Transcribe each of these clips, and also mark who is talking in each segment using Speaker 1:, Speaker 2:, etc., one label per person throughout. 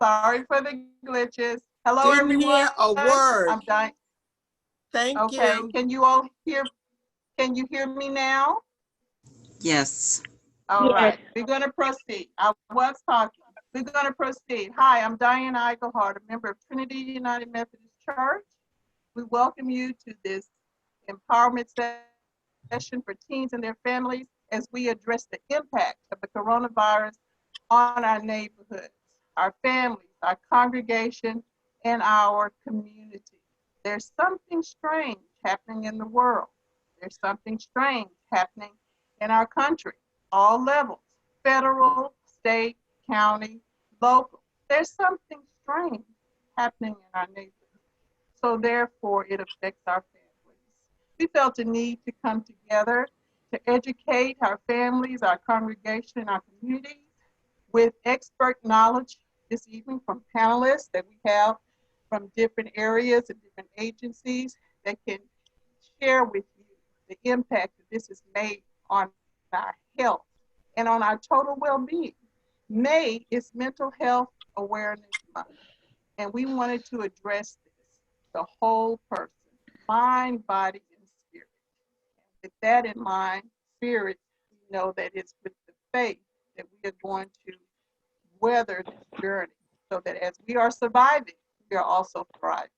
Speaker 1: Sorry for the glitches. Hello,
Speaker 2: Didn't
Speaker 1: everyone.
Speaker 2: hear a word.
Speaker 1: I'm dying.
Speaker 2: Thank
Speaker 1: Okay,
Speaker 2: you.
Speaker 1: can you all hear? Can you hear me now?
Speaker 3: Yes.
Speaker 1: All right, we're going to proceed. I was talking. We're going to proceed. Hi, I'm Diane Eichelhart, a member of Trinity United Methodist Church. We welcome you to this empowerment session for teens and their families as we address the impact of the coronavirus on our neighborhoods, our families, our congregation, and our community. There's something strange happening in the world. There's something strange happening in our country, all levels, federal, state, county, local. There's something strange happening in our neighborhood. So therefore, it affects our families. We felt a need to come together to educate our families, our congregation, and our communities with expert knowledge this evening from panelists that we have from different areas and different agencies that can share with you the impact that this has made on our health and on our total well-being. May is Mental Health Awareness Month, and we wanted to address this, the whole person, mind, body, and spirit. With that in mind, spirit, we know that it's with the faith that we are going to weather this journey so that as we are surviving, we are also thriving.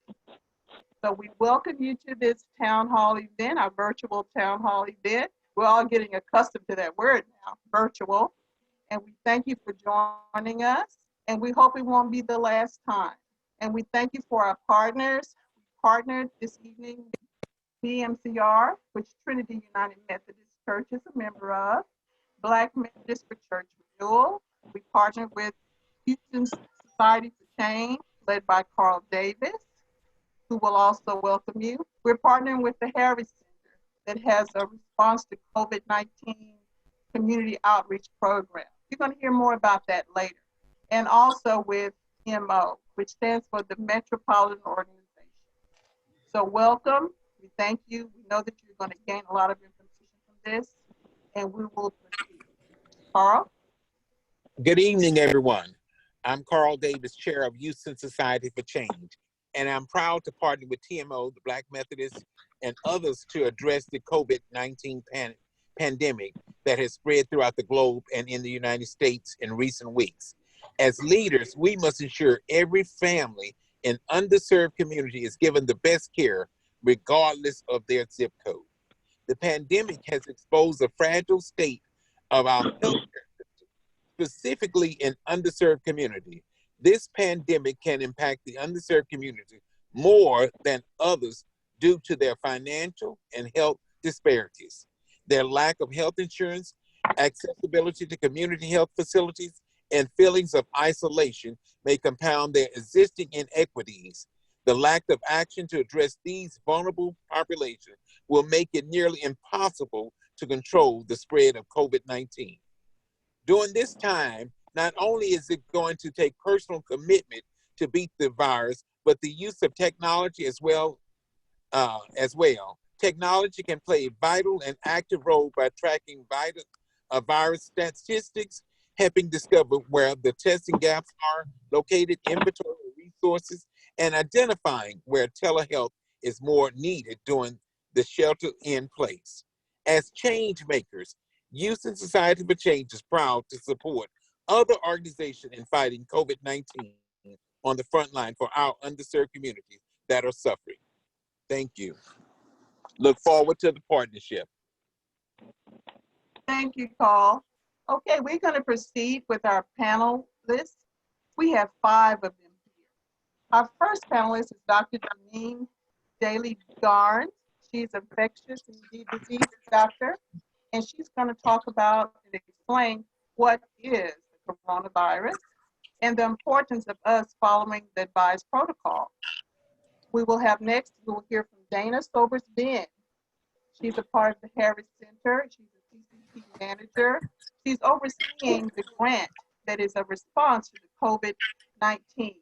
Speaker 1: So we welcome you to this town hall event, our virtual town hall event. We're all getting accustomed to that word now, virtual. And we thank you for joining us. And we hope it won't be the last time. And we thank you for our partners. We partnered this evening with BMCR, which Trinity United Methodist Church is a member of, Black Methodist for Church Renewal. We partnered with Houston Society for Change, led by Carl Davis, who will also welcome you. We're partnering with the Harris Center that has a response to COVID-19 community outreach program. You're going to hear more about that later. And also with MO, which stands for the Metropolitan Organization. So welcome. We thank you. We know that you're going to gain a lot of information from this, and we will proceed. Carl?
Speaker 4: Good evening, everyone. I'm Carl Davis, chair of Houston Society for Change, and I'm proud to partner with TMO, the Black Methodists, and others to address the COVID-19 pandemic that has spread throughout the globe and in the United States in recent weeks. As leaders, we must ensure every family in underserved community is given the best care regardless of their zip code. The pandemic has exposed the fragile state of our healthcare system, specifically in underserved community. This pandemic can impact the underserved community more than others due to their financial and health disparities. Their lack of health insurance, accessibility to community health facilities, and feelings of isolation may compound their existing inequities. The lack of action to address these vulnerable populations will make it nearly impossible to control the spread of COVID-19. During this time, not only is it going to take personal commitment to beat the virus, but the use of technology as well. Technology can play a vital and active role by tracking virus statistics, helping discover where the testing gaps are located, inventory resources, and identifying where telehealth is more needed during the shelter in place. As change makers, Houston Society for Change is proud to support other organizations in fighting COVID-19 on the front line for our underserved communities that are suffering. Thank you. Look forward to the partnership.
Speaker 1: Thank you, Carl. Okay, we're going to proceed with our panelists. We have 5 of them here. Our first panelist is Dr. Janine Daly Garn. She's an infectious disease doctor, and she's going to talk about and explain what is the coronavirus and the importance of us following the advised protocol. We will have next, we will hear from Dana Sobers-Ben. She's a part of the Harris Center. She's a CCP manager. She's overseeing the grant that is a response to the COVID-19.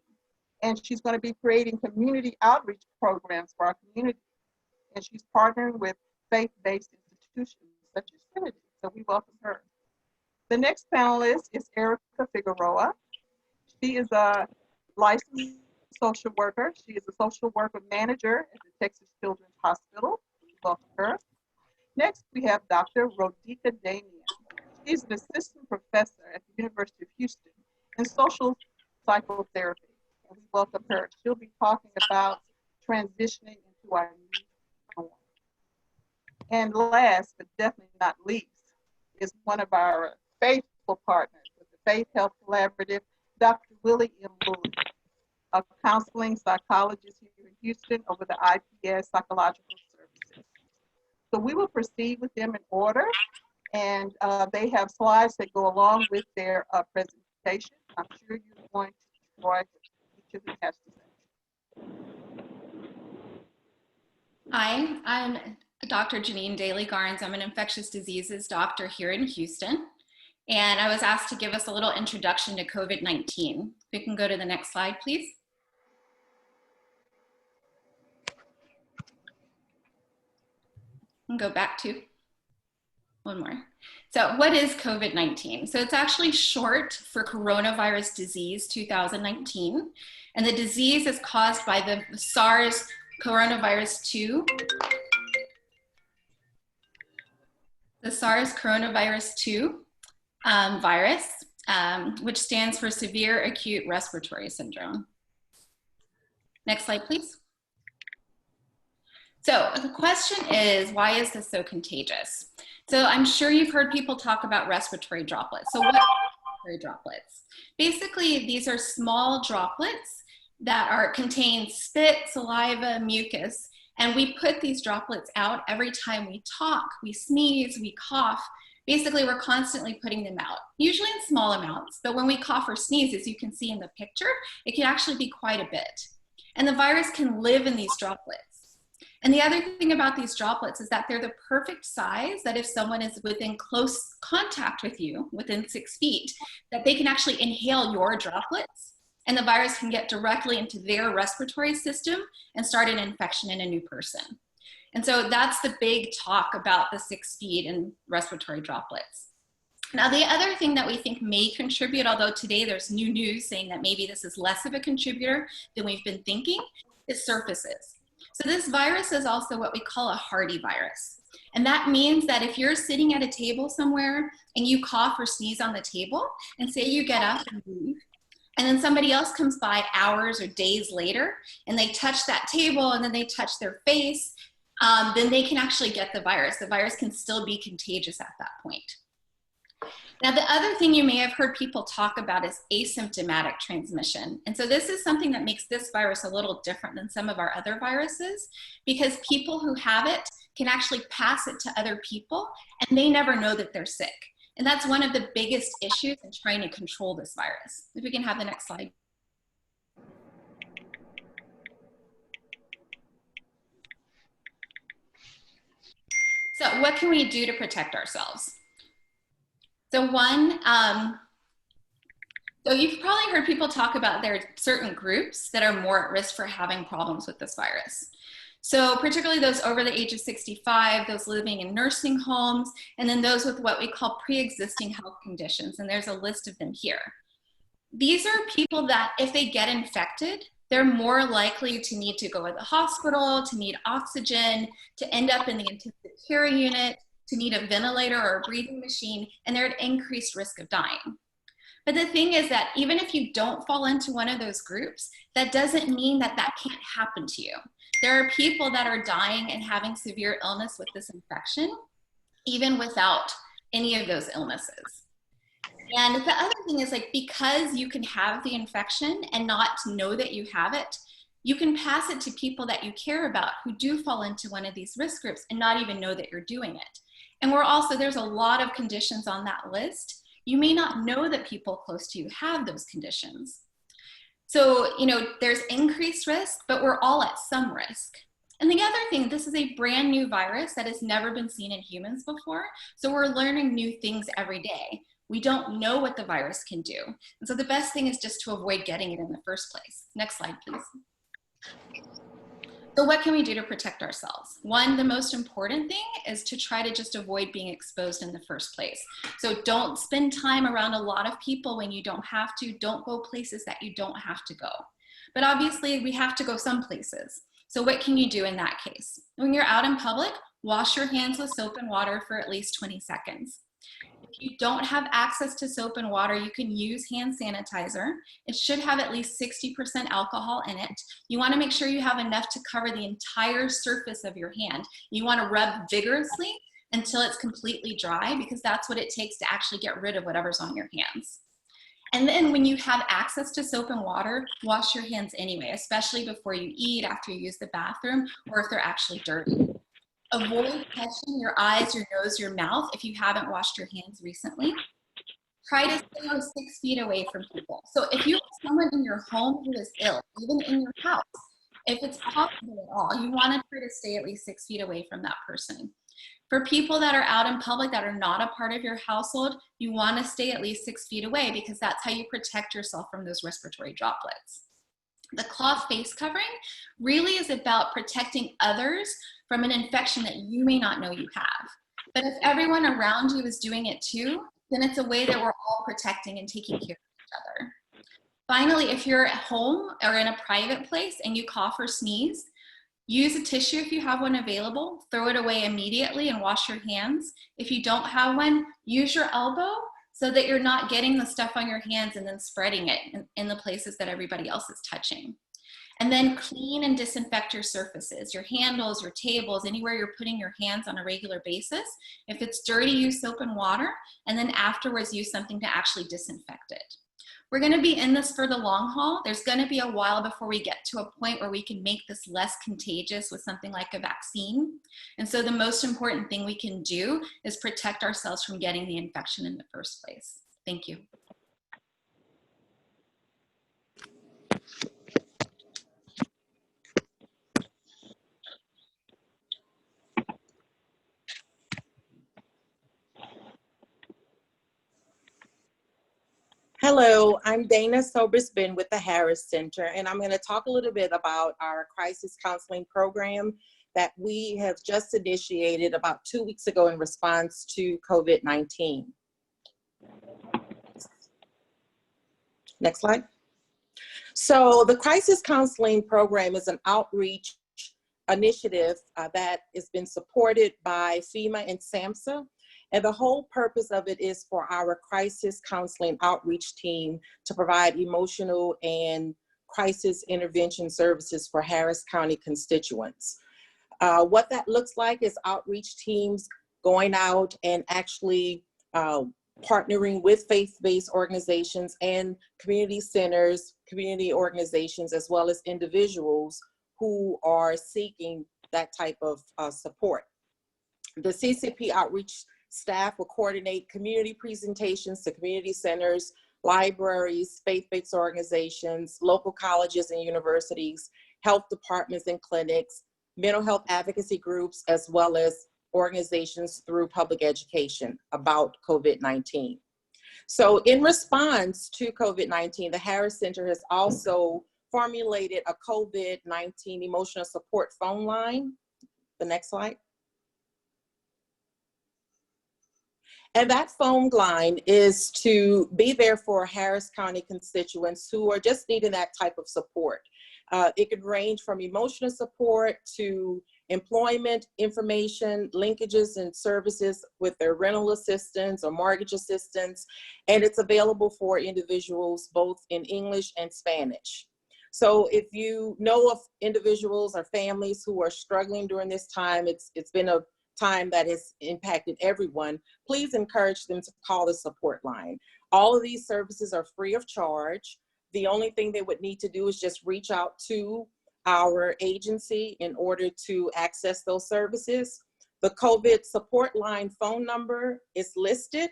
Speaker 1: And she's going to be creating community outreach programs for our community. And she's partnering with faith-based institutions such as Trinity. So we welcome her. The next panelist is Erica Figueroa. She is a licensed social worker. She is a social worker manager at the Texas Children's Hospital. Welcome her. Next, we have Dr. Rodica Damian. She's an assistant professor at the University of Houston in social psychotherapy. And we welcome her. She'll be talking about transitioning into our new norm. And last, but definitely not least, is one of our faithful partners with the Faith Health Collaborative, Dr. Willie M. Bully, a counseling psychologist here in Houston over the IPS Psychological Services. So we will proceed with them in order, and they have slides that go along with their presentation. I'm sure you're going to enjoy each of them has to say.
Speaker 5: Hi, I'm Dr. Janine Daly-Garnes. I'm an infectious diseases doctor here in Houston, and I was asked to give us a little introduction to COVID-19. We can go to the next slide, please. And go back to one more. So what is COVID-19? So it's actually short for coronavirus disease 2019. And the disease is caused by the SARS coronavirus 2. The SARS coronavirus 2 virus, which stands for severe acute respiratory syndrome. Next slide, please. So the question is, why is this so contagious? So I'm sure you've heard people talk about respiratory droplets. So what are respiratory droplets? Basically, these are small droplets that contain spit, saliva, mucus, and we put these droplets out every time we talk, we sneeze, we cough. Basically, we're constantly putting them out, usually in small amounts, but when we cough or sneeze, as you can see in the picture, it can actually be quite a bit. And the virus can live in these droplets. And the other thing about these droplets is that they're the perfect size that if someone is within close contact with you, within 6 feet, that they can actually inhale your droplets and the virus can get directly into their respiratory system and start an infection in a new person. And so that's the big talk about the 6 feet and respiratory droplets. Now, the other thing that we think may contribute, although today there's new news saying that maybe this is less of a contributor than we've been thinking, is surfaces. So this virus is also what we call a hardy virus. And that means that if you're sitting at a table somewhere and you cough or sneeze on the table, and say you get up and leave, and then somebody else comes by hours or days later, and they touch that table and then they touch their face, then they can actually get the virus. The virus can still be contagious at that point. Now, the other thing you may have heard people talk about is asymptomatic transmission. And so this is something that makes this virus a little different than some of our other viruses, because people who have it can actually pass it to other people and they never know that they're sick. And that's one of the biggest issues in trying to control this virus. If we can have the next slide. So what can we do to protect ourselves? So one, so you've probably heard people talk about there are certain groups that are more at risk for having problems with this virus. So particularly those over the age of 65, those living in nursing homes, and then those with what we call pre-existing health conditions, and there's a list of them here. These are people that if they get infected, they're more likely to need to go to the hospital, to need oxygen, to end up in the intensive care unit, to need a ventilator or a breathing machine, and they're at increased risk of dying. But the thing is that even if you don't fall into one of those groups, that doesn't mean that that can't happen to you. There are people that are dying and having severe illness with this infection, even without any of those illnesses. And the other thing is, like, because you can have the infection and not know that you have it, you can pass it to people that you care about who do fall into one of these risk groups and not even know that you're doing it. And there's a lot of conditions on that list. You may not know that people close to you have those conditions. So, there's increased risk, but we're all at some risk. And the other thing, this is a brand new virus that has never been seen in humans before. So we're learning new things every day. We don't know what the virus can do. And so the best thing is just to avoid getting it in the first place. Next slide, please. So what can we do to protect ourselves? One, the most important thing is to try to just avoid being exposed in the first place. So don't spend time around a lot of people when you don't have to. Don't go places that you don't have to go. But obviously we have to go some places. So what can you do in that case? When you're out in public, wash your hands with soap and water for at least 20 seconds. If you don't have access to soap and water, you can use hand sanitizer. It should have at least 60% alcohol in it. You want to make sure you have enough to cover the entire surface of your hand. You want to rub vigorously until it's completely dry, because that's what it takes to actually get rid of whatever's on your hands. And then when you have access to soap and water, wash your hands anyway, especially before you eat, after you use the bathroom, or if they're actually dirty. Avoid touching your eyes, your nose, your mouth if you haven't washed your hands recently. Try to stay 6 feet away from people. So if you have someone in your home who is ill, even in your house, if it's possible at all, you want to try to stay at least 6 feet away from that person. For people that are out in public that are not a part of your household, you want to stay at least 6 feet away, because that's how you protect yourself from those respiratory droplets. The cloth face covering really is about protecting others from an infection that you may not know you have. But if everyone around you is doing it too, then it's a way that we're all protecting and taking care of each other. Finally, if you're at home or in a private place and you cough or sneeze, use a tissue if you have one available, throw it away immediately and wash your hands. If you don't have one, use your elbow so that you're not getting the stuff on your hands and then spreading it in the places that everybody else is touching. And then clean and disinfect your surfaces, your handles, your tables, anywhere you're putting your hands on a regular basis. If it's dirty, use soap and water, and then afterwards use something to actually disinfect it. We're going to be in this for the long haul. There's going to be a while before we get to a point where we can make this less contagious with something like a vaccine. And so the most important thing we can do is protect ourselves from getting the infection in the first place. Thank you.
Speaker 2: Hello, I'm Dana Sobersbin with the Harris Center, and I'm going to talk a little bit about our crisis counseling program that we have just initiated about 2 weeks ago in response to COVID-19. Next slide. So the crisis counseling program is an outreach initiative that has been supported by FEMA and SAMHSA. And the whole purpose of it is for our crisis counseling outreach team to provide emotional and crisis intervention services for Harris County constituents. What that looks like is outreach teams going out and actually partnering with faith-based organizations and community centers, community organizations, as well as individuals who are seeking that type of support. The CCP outreach staff will coordinate community presentations to community centers, libraries, faith-based organizations, local colleges and universities, health departments and clinics, mental health advocacy groups, as well as organizations through public education about COVID-19. So in response to COVID-19, the Harris Center has also formulated a COVID-19 emotional support phone line. The next slide. And that phone line is to be there for Harris County constituents who are just needing that type of support. It could range from emotional support to employment information, linkages and services with their rental assistance or mortgage assistance. And it's available for individuals both in English and Spanish. So if you know of individuals or families who are struggling during this time, it's been a time that has impacted everyone, please encourage them to call the support line. All of these services are free of charge. The only thing they would need to do is just reach out to our agency in order to access those services. The COVID support line phone number is listed.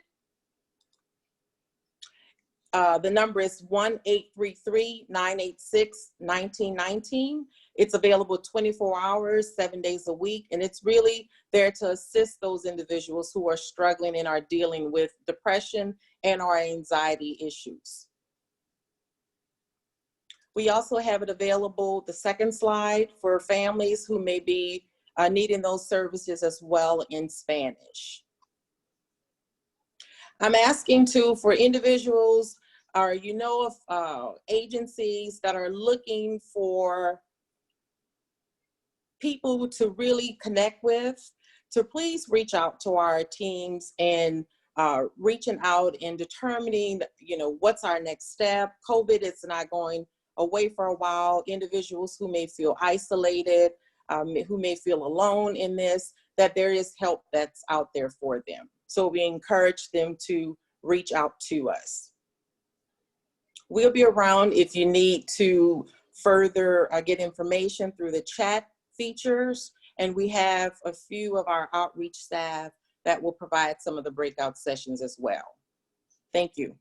Speaker 2: The number is 1-833-986-1919. It's available 24 hours, 7 days a week, and it's really there to assist those individuals who are struggling and are dealing with depression and or anxiety issues. We also have it available, the second slide, for families who may be needing those services as well in Spanish. I'm asking too for individuals or of agencies that are looking for people to really connect with, to please reach out to our teams and reaching out and determining, what's our next step. COVID is not going away for a while. Individuals who may feel isolated, who may feel alone in this, that there is help that's out there for them. So we encourage them to reach out to us. We'll be around if you need to further get information through the chat features, and we have a few of our outreach staff that will provide some of the breakout sessions as well. Thank you.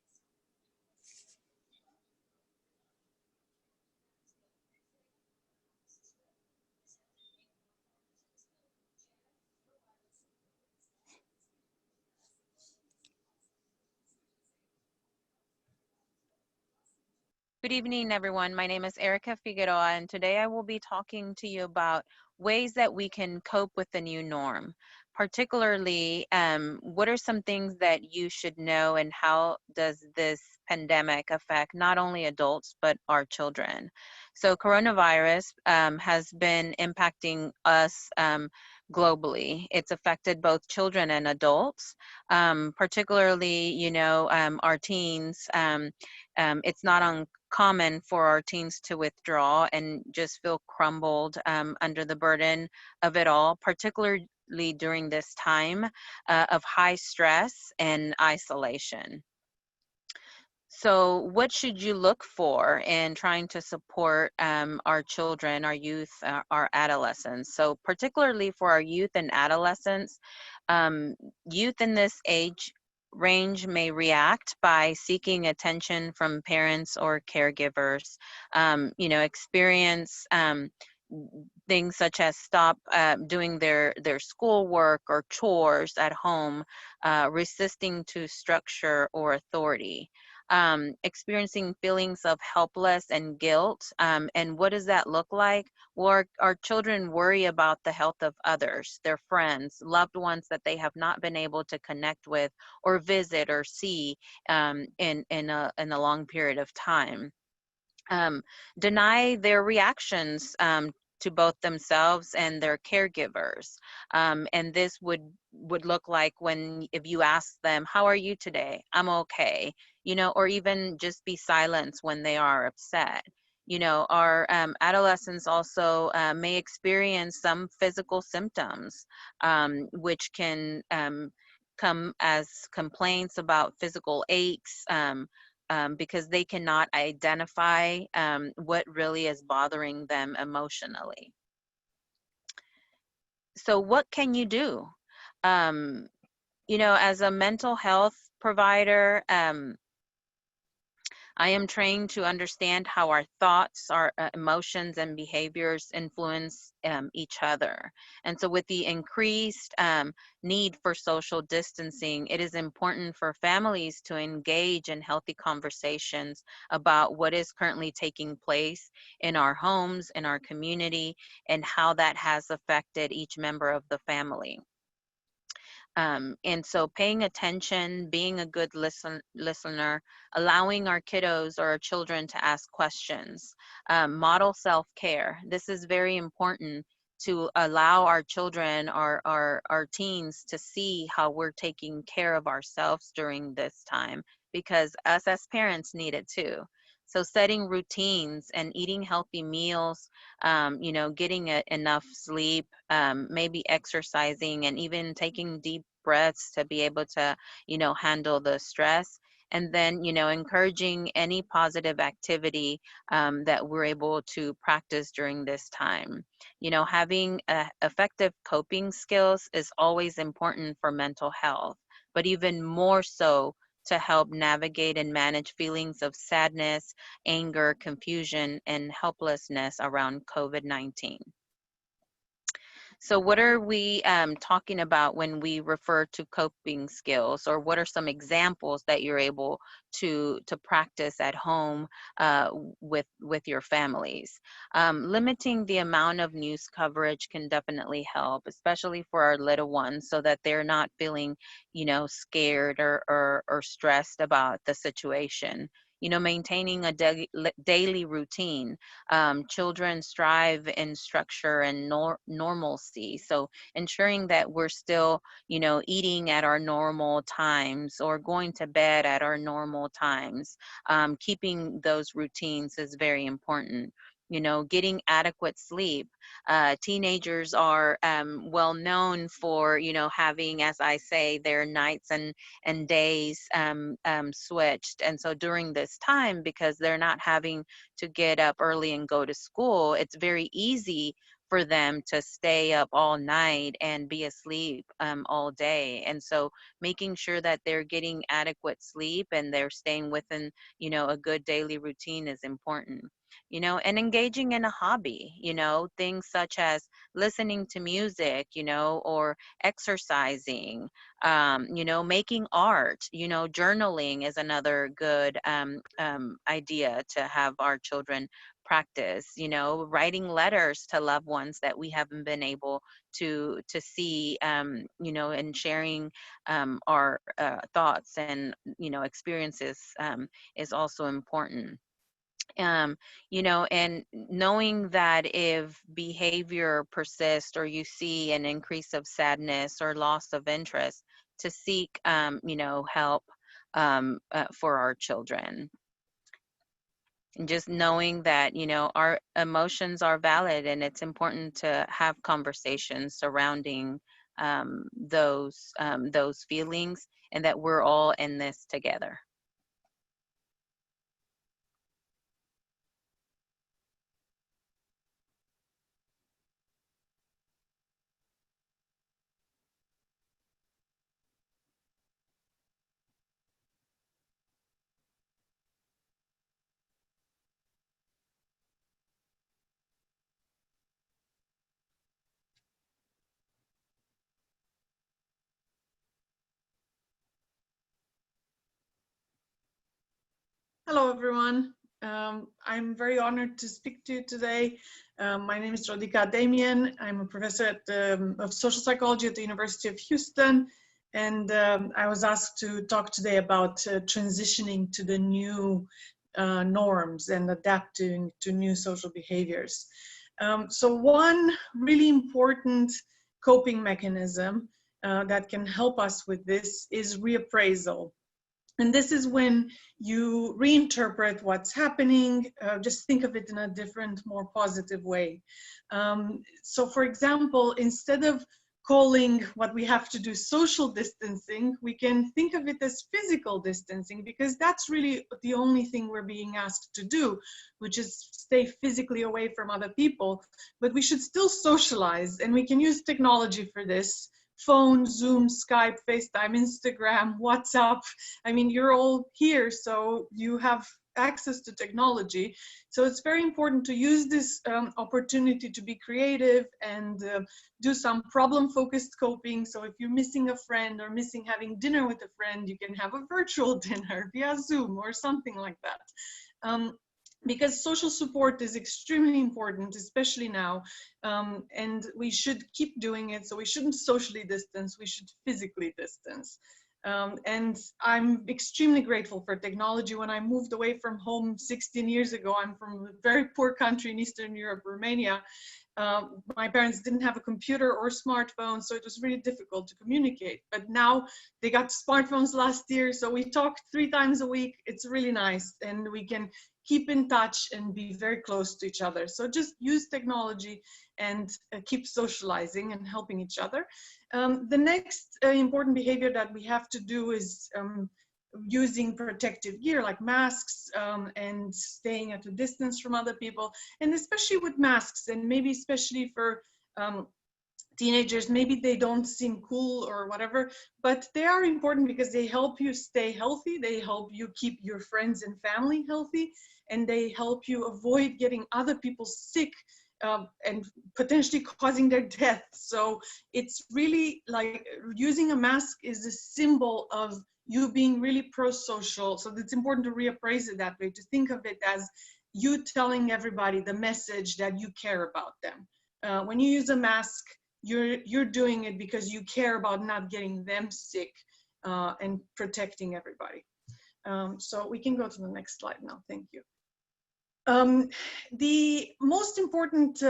Speaker 6: Good evening, everyone. My name is Erica Figueroa, and today I will be talking to you about ways that we can cope with the new norm. Particularly, what are some things that you should know, and how does this pandemic affect not only adults, but our children? So coronavirus has been impacting us globally. It's affected both children and adults, particularly, our teens. It's not uncommon for our teens to withdraw and just feel crumbled under the burden of it all, particularly during this time of high stress and isolation. So what should you look for in trying to support our children, our youth, our adolescents? So particularly for our youth and adolescents, youth in this age range may react by seeking attention from parents or caregivers, experience things such as stop doing their schoolwork or chores at home, resisting to structure or authority, experiencing feelings of helpless and guilt. And what does that look like? Well, our children worry about the health of others, their friends, loved ones that they have not been able to connect with or visit or see in a long period of time. Deny their reactions to both themselves and their caregivers. And this would look like if you ask them, how are you today? I'm okay. Or even just be silent when they are upset. Our adolescents also may experience some physical symptoms, which can come as complaints about physical aches, because they cannot identify what really is bothering them emotionally. So what can you do? As a mental health provider, I am trained to understand how our thoughts, our emotions, and behaviors influence each other. And so with the increased need for social distancing, it is important for families to engage in healthy conversations about what is currently taking place in our homes, in our community, and how that has affected each member of the family. And so paying attention, being a good listener, allowing our kiddos or our children to ask questions, model self-care. This is very important to allow our children, our teens, to see how we're taking care of ourselves during this time, because us as parents need it too. So setting routines and eating healthy meals, getting enough sleep, maybe exercising, and even taking deep breaths to be able to, handle the stress. And then, encouraging any positive activity that we're able to practice during this time. Having effective coping skills is always important for mental health, but even more so to help navigate and manage feelings of sadness, anger, confusion, and helplessness around COVID-19. So what are we talking about when we refer to coping skills, or what are some examples that you're able to practice at home with your families? Limiting the amount of news coverage can definitely help, especially for our little ones, so that they're not feeling, scared or stressed about the situation. Maintaining a daily routine. Children strive in structure and normalcy. So ensuring that we're still, eating at our normal times or going to bed at our normal times. Keeping those routines is very important. Getting adequate sleep. Teenagers are well known for, having, as I say, their nights and days switched. And so during this time, because they're not having to get up early and go to school, it's very easy for them to stay up all night and be asleep all day. And so making sure that they're getting adequate sleep and they're staying within, a good daily routine is important. And engaging in a hobby, things such as listening to music, or exercising, making art, journaling is another good idea to have our children practice, writing letters to loved ones that we haven't been able to see, and sharing our thoughts and, experiences is also important. And knowing that if behavior persists or you see an increase of sadness or loss of interest, to seek, help for our children. And just knowing that, our emotions are valid, and it's important to have conversations surrounding those feelings, and that we're all in this together.
Speaker 7: Hello, everyone. I'm very honored to speak to you today. My name is Rodika Damian. I'm a professor of social psychology at the University of Houston, and I was asked to talk today about transitioning to the new norms and adapting to new social behaviors. So one really important coping mechanism that can help us with this is reappraisal. And this is when you reinterpret what's happening, just think of it in a different, more positive way. So for example, instead of calling what we have to do social distancing, we can think of it as physical distancing, because that's really the only thing we're being asked to do, which is stay physically away from other people. But we should still socialize, and we can use technology for this. Phone, Zoom, Skype, FaceTime, Instagram, WhatsApp. I mean, you're all here, so you have access to technology. So it's very important to use this opportunity to be creative and do some problem-focused coping. So if you're missing a friend or missing having dinner with a friend, you can have a virtual dinner via Zoom or something like that. Because social support is extremely important, especially now, and we should keep doing it. So we shouldn't socially distance, we should physically distance. And I'm extremely grateful for technology. When I moved away from home 16 years ago, I'm from a very poor country in Eastern Europe, Romania. My parents didn't have a computer or smartphone, so it was really difficult to communicate. But now they got smartphones last year, so we talk 3 times a week. It's really nice, and we can keep in touch and be very close to each other. So just use technology and keep socializing and helping each other. The next important behavior that we have to do is using protective gear like masks and staying at a distance from other people. And especially with masks, and maybe especially for teenagers, maybe they don't seem cool or whatever, but they are important because they help you stay healthy, they help you keep your friends and family healthy, and they help you avoid getting other people sick and potentially causing their death. So it's really like using a mask is a symbol of you being really pro-social. So it's important to reappraise it that way, to think of it as you telling everybody the message that you care about them. When you use a mask, you're doing it because you care about not getting them sick and protecting everybody. So we can go to the next slide now. Thank you. The most important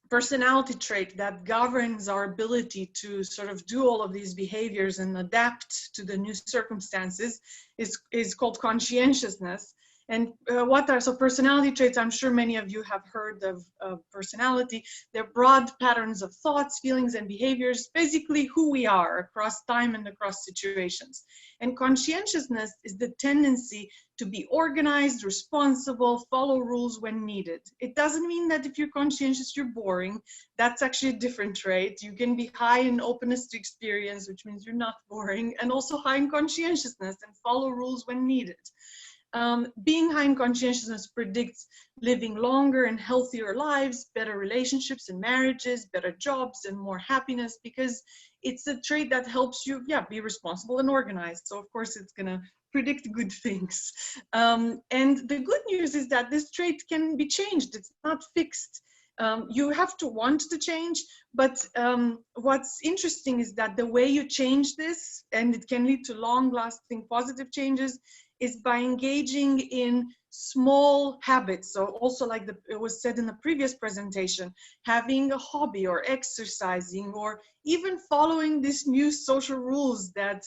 Speaker 7: personality trait that governs our ability to sort of do all of these behaviors and adapt to the new circumstances is called conscientiousness. And what are, so personality traits, I'm sure many of you have heard of personality. They're broad patterns of thoughts, feelings, and behaviors, basically who we are across time and across situations. And conscientiousness is the tendency to be organized, responsible, follow rules when needed. It doesn't mean that if you're conscientious, you're boring. That's actually a different trait. You can be high in openness to experience, which means you're not boring, and also high in conscientiousness and follow rules when needed. Being high in conscientiousness predicts living longer and healthier lives, better relationships and marriages, better jobs, and more happiness, because it's a trait that helps you, be responsible and organized. So of course it's gonna predict good things. And the good news is that this trait can be changed. It's not fixed. You have to want to change, but what's interesting is that the way you change this, and it can lead to long-lasting positive changes, is by engaging in small habits. So also, like it was said in the previous presentation, having a hobby or exercising or even following these new social rules that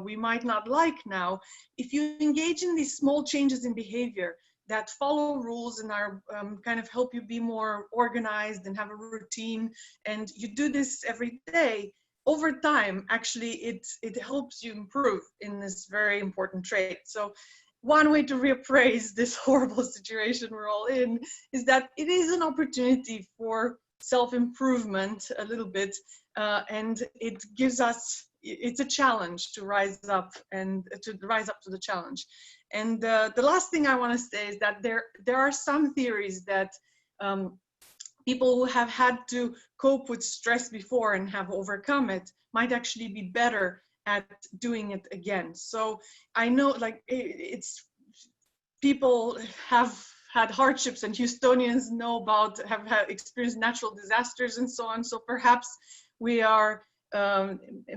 Speaker 7: we might not like now. If you engage in these small changes in behavior that follow rules and are kind of help you be more organized and have a routine, and you do this every day, over time, actually, it helps you improve in this very important trait. So one way to reappraise this horrible situation we're all in is that it is an opportunity for self-improvement a little bit, and it gives us, it's a challenge to rise up and to rise up to the challenge. And the last thing I want to say is that there are some theories that people who have had to cope with stress before and have overcome it might actually be better at doing it again. So I know, like, it's people have had hardships, and Houstonians know about, have experienced natural disasters and so on. So perhaps we are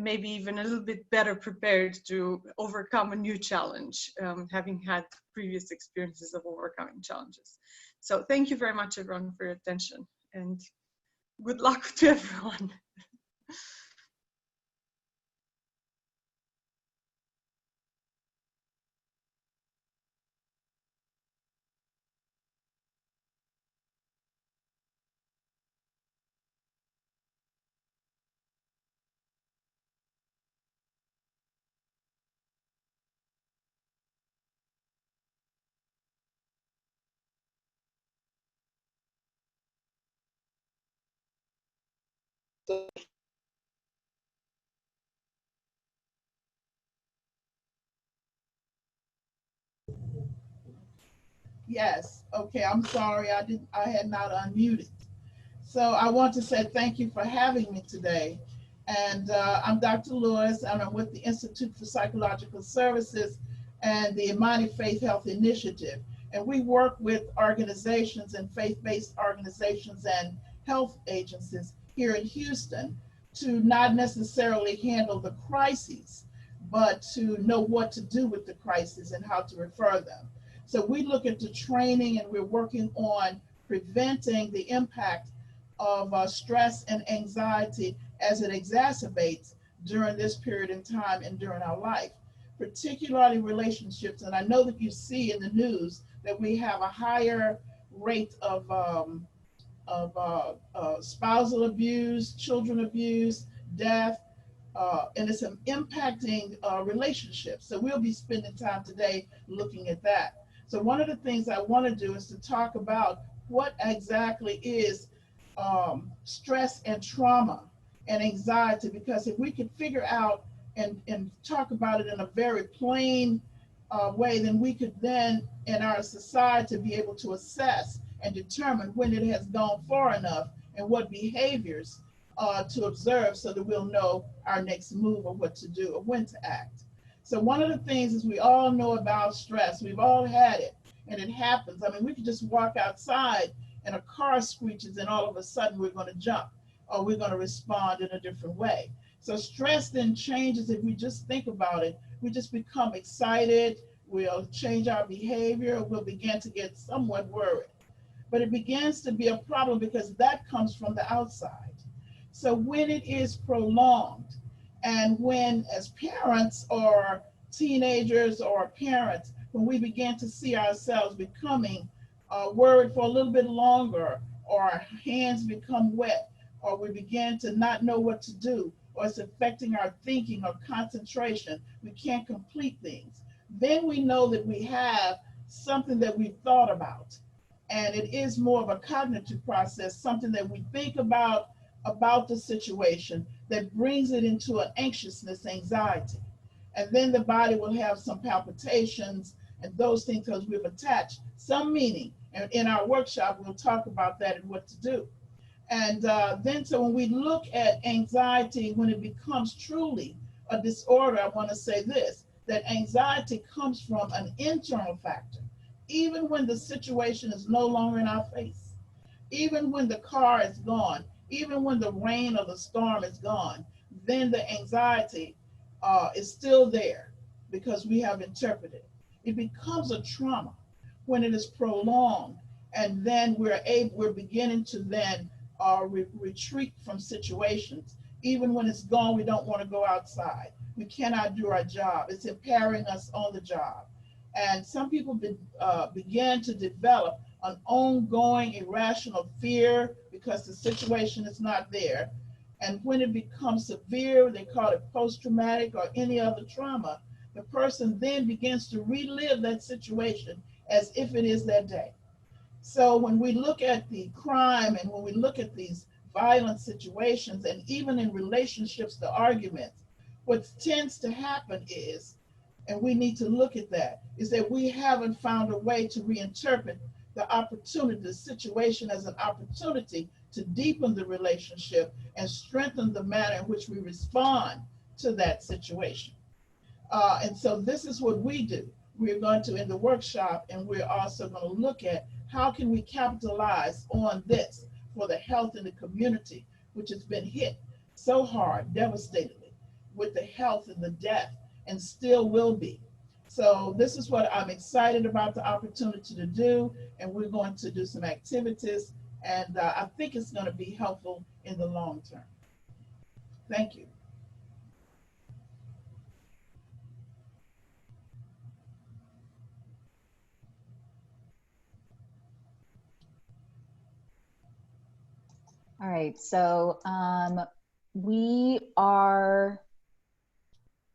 Speaker 7: maybe even a little bit better prepared to overcome a new challenge, having had previous experiences of overcoming challenges. So thank you very much, everyone, for your attention, and good luck to everyone.
Speaker 8: Yes. Okay. I'm sorry. I had not unmuted. So I want to say thank you for having me today. And I'm Dr. Lewis, and I'm with the Institute for Psychological Services and the Imani Faith Health Initiative. And we work with organizations and faith-based organizations and health agencies here in Houston to not necessarily handle the crises, but to know what to do with the crises and how to refer them. So we look at the training, and we're working on preventing the impact of stress and anxiety as it exacerbates during this period in time and during our life, particularly relationships. And I know that you see in the news that we have a higher rate of spousal abuse, children abuse, death, and it's impacting relationships. So we'll be spending time today looking at that. So one of the things I want to do is to talk about what exactly is stress and trauma and anxiety, because if we could figure out and talk about it in a very plain way, then we could then in our society be able to assess and determine when it has gone far enough and what behaviors to observe so that we'll know our next move or what to do or when to act. So one of the things is we all know about stress. We've all had it, and it happens. I mean, we could just walk outside and a car screeches and all of a sudden we're going to jump or we're going to respond in a different way. So stress then changes if we just think about it. We just become excited, we'll change our behavior, we'll begin to get somewhat worried. But it begins to be a problem because that comes from the outside. So when it is prolonged, and when as parents or teenagers or parents, when we begin to see ourselves becoming worried for a little bit longer, or our hands become wet, or we begin to not know what to do, or it's affecting our thinking or concentration, we can't complete things, then we know that we have something that we've thought about. And it is more of a cognitive process, something that we think about the situation that brings it into an anxiousness, anxiety. And then the body will have some palpitations and those things because we've attached some meaning. And in our workshop, we'll talk about that and what to do. And then so when we look at anxiety, when it becomes truly a disorder, I want to say this, that anxiety comes from an internal factor. Even when the situation is no longer in our face, even when the car is gone, even when the rain or the storm is gone, then the anxiety is still there because we have interpreted. It becomes a trauma when it is prolonged, and then we're beginning to then retreat from situations. Even when it's gone, we don't want to go outside. We cannot do our job. It's impairing us on the job. And some people began to develop an ongoing irrational fear because the situation is not there. And when it becomes severe, they call it post-traumatic or any other trauma, the person then begins to relive that situation as if it is that day. So when we look at the crime and when we look at these violent situations, and even in relationships, the arguments, what tends to happen is, and we need to look at that, is that we haven't found a way to reinterpret the opportunity, the situation as an opportunity to deepen the relationship and strengthen the manner in which we respond to that situation. And so this is what we do. We're going to, in the workshop, and we're also going to look at how can we capitalize on this for the health in the community, which has been hit so hard, devastatingly, with the health and the death, and still will be. So this is what I'm excited about the opportunity to do, and we're going to do some activities, and I think it's going to be helpful in the long term. Thank you.
Speaker 9: All right, so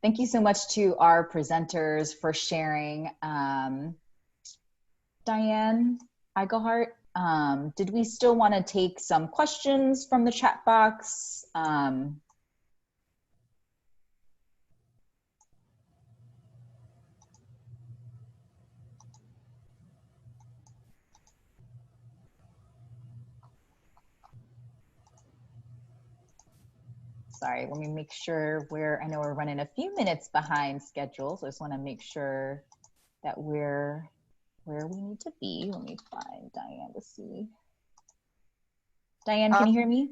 Speaker 9: thank you so much to our presenters for sharing. Diane Eichelhart, did we still want to take some questions from the chat box? Sorry, let me make sure I know we're running a few minutes behind schedule, so I just want to make sure that we're where we need to be. Let me find Diane to see. Diane, can you hear me?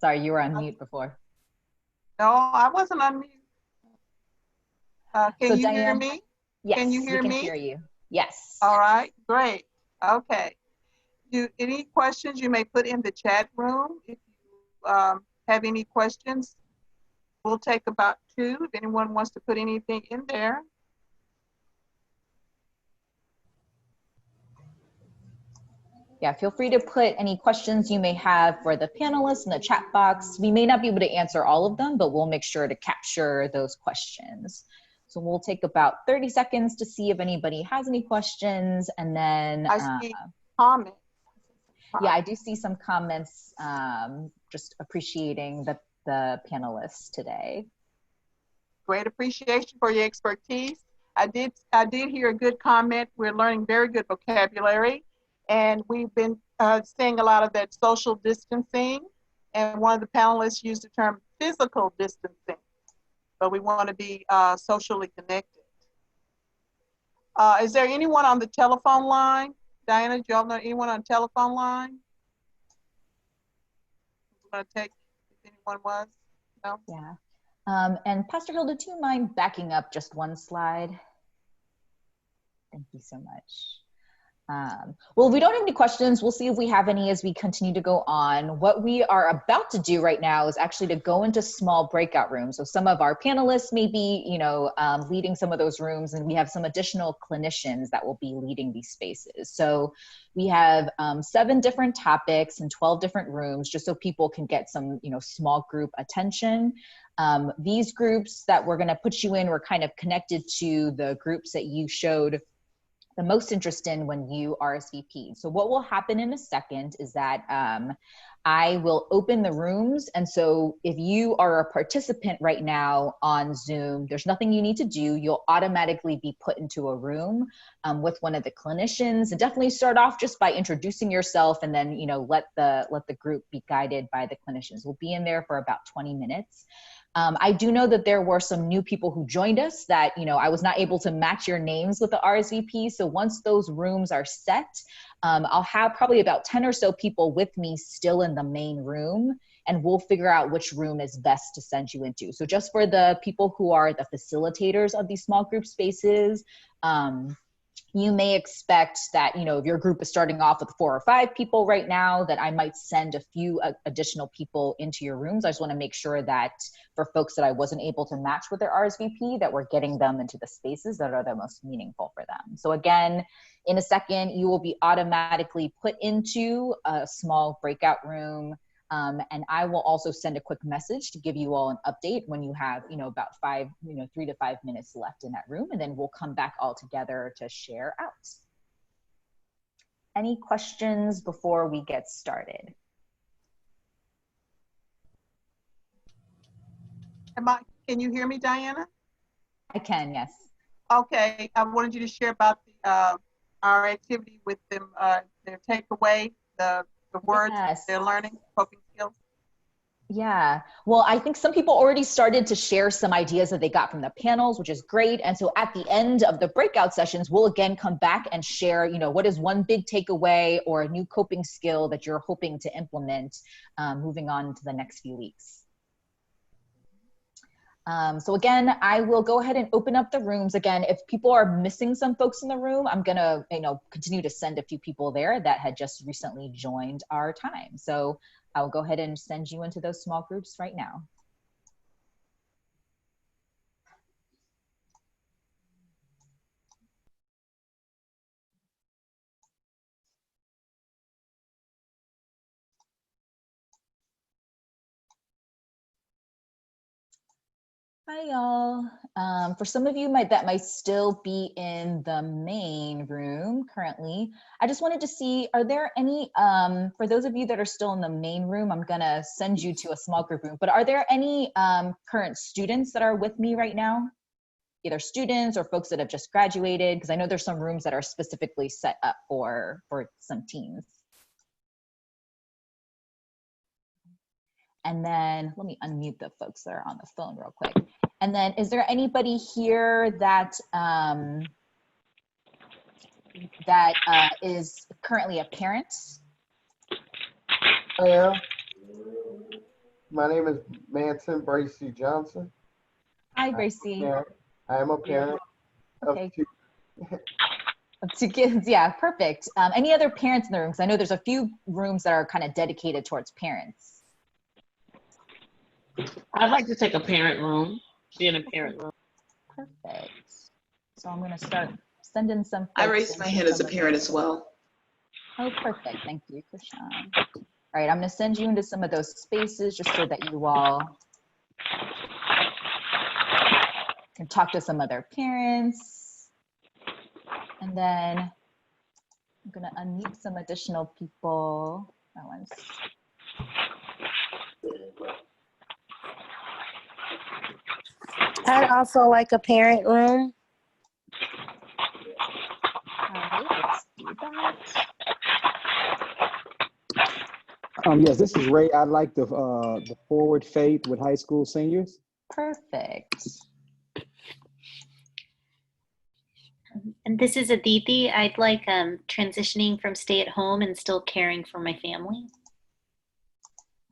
Speaker 9: Sorry, you were on mute before.
Speaker 1: No, I wasn't on mute. Can
Speaker 9: So
Speaker 1: you
Speaker 9: Diane,
Speaker 1: hear me?
Speaker 9: Yes,
Speaker 1: Can you hear
Speaker 9: we can
Speaker 1: me?
Speaker 9: hear you. Yes.
Speaker 1: All right, great. Okay. Any questions you may put in the chat room. If you have any questions, we'll take about 2 if anyone wants to put anything in there.
Speaker 9: Yeah, feel free to put any questions you may have for the panelists in the chat box. We may not be able to answer all of them, but we'll make sure to capture those questions. So we'll take about 30 seconds to see if anybody has any questions, and then
Speaker 1: I see comments.
Speaker 9: Yeah, I do see some comments, just appreciating the panelists today.
Speaker 1: Great appreciation for your expertise. I did hear a good comment. We're learning very good vocabulary. And we've been seeing a lot of that social distancing. And one of the panelists used the term physical distancing, but we want to be socially connected. Is there anyone on the telephone line? Diana, do y'all know anyone on the telephone line? I'm gonna take if anyone was. No?
Speaker 9: Yeah. And Pastor Hilda, do you mind backing up just one slide? Thank you so much. Well, if we don't have any questions, we'll see if we have any as we continue to go on. What we are about to do right now is actually to go into small breakout rooms. So some of our panelists may be, leading some of those rooms, and we have some additional clinicians that will be leading these spaces. So we have 7 different topics and 12 different rooms, just so people can get some, small group attention. These groups that we're going to put you in were kind of connected to the groups that you showed the most interest in when you RSVP'd. So what will happen in a second is that I will open the rooms. And so if you are a participant right now on Zoom, there's nothing you need to do. You'll automatically be put into a room with one of the clinicians. And definitely start off just by introducing yourself, and then let the group be guided by the clinicians. We'll be in there for about 20 minutes. I do know that there were some new people who joined us that, I was not able to match your names with the RSVP. So once those rooms are set, I'll have probably about 10 or so people with me still in the main room, and we'll figure out which room is best to send you into. So just for the people who are the facilitators of these small group spaces, you may expect that, if your group is starting off with 4 or 5 people right now, that I might send a few additional people into your rooms. I just want to make sure that for folks that I wasn't able to match with their RSVP, that we're getting them into the spaces that are the most meaningful for them. So again, in a second, you will be automatically put into a small breakout room. And I will also send a quick message to give you all an update when you have, about 3 to 5 minutes left in that room, and then we'll come back all together to share out. Any questions before we get started?
Speaker 1: Can you hear me, Diana?
Speaker 9: I can, yes.
Speaker 1: Okay, I wanted you to share about our activity with them, their takeaway, the words they're learning, coping skills.
Speaker 9: Yeah, well, I think some people already started to share some ideas that they got from the panels, which is great. And so at the end of the breakout sessions, we'll again come back and share, what is one big takeaway or a new coping skill that you're hoping to implement moving on to the next few weeks. So again, I will go ahead and open up the rooms. Again, if people are missing some folks in the room, I'm gonna, continue to send a few people there that had just recently joined our time. So I'll go ahead and send you into those small groups right now. Hi, y'all. For some of you, that might still be in the main room currently. I just wanted to see, are there any, for those of you that are still in the main room, I'm gonna send you to a small group room, but are there any current students that are with me right now? Either students or folks that have just graduated, because I know there's some rooms that are specifically set up for some teens. And then let me unmute the folks that are on the phone real quick. And then is there anybody here that is currently a parent?
Speaker 10: Hello. My name is Manson Bracy Johnson.
Speaker 9: Hi, Bracy.
Speaker 10: I am a parent of 2.
Speaker 9: Of 2 kids, yeah, perfect. Any other parents in the room? Because I know there's a few rooms that are kind of dedicated towards parents.
Speaker 11: I'd like to take a parent room, be in a parent room.
Speaker 9: Perfect. So I'm going to start sending some.
Speaker 12: I raised my hand as a parent as well.
Speaker 9: Oh, perfect. Thank you, Krishan. All right, I'm going to send you into some of those spaces just so that you all can talk to some other parents. And then I'm going to unmute some additional people. That one's.
Speaker 13: I'd also like a parent room.
Speaker 9: All right, let's do that.
Speaker 13: Yes, this is Ray. I'd like the forward faith with high school seniors.
Speaker 9: Perfect.
Speaker 14: And this is Aditi. I'd like transitioning from stay at home and still caring for my family.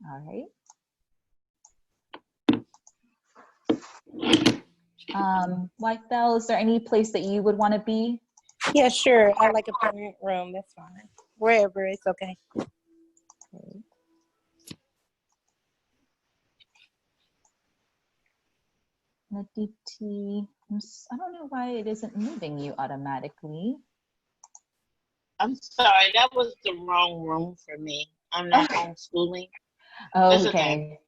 Speaker 9: All right. White Bell, is there any place that you would want to be?
Speaker 15: Yeah, sure. I like a parent room. That's fine. Wherever, it's okay.
Speaker 9: Okay. Aditi, I don't know why it isn't moving you automatically.
Speaker 11: I'm sorry, that was the wrong room for me. I'm not homeschooling.
Speaker 9: Oh,
Speaker 11: That's
Speaker 9: okay.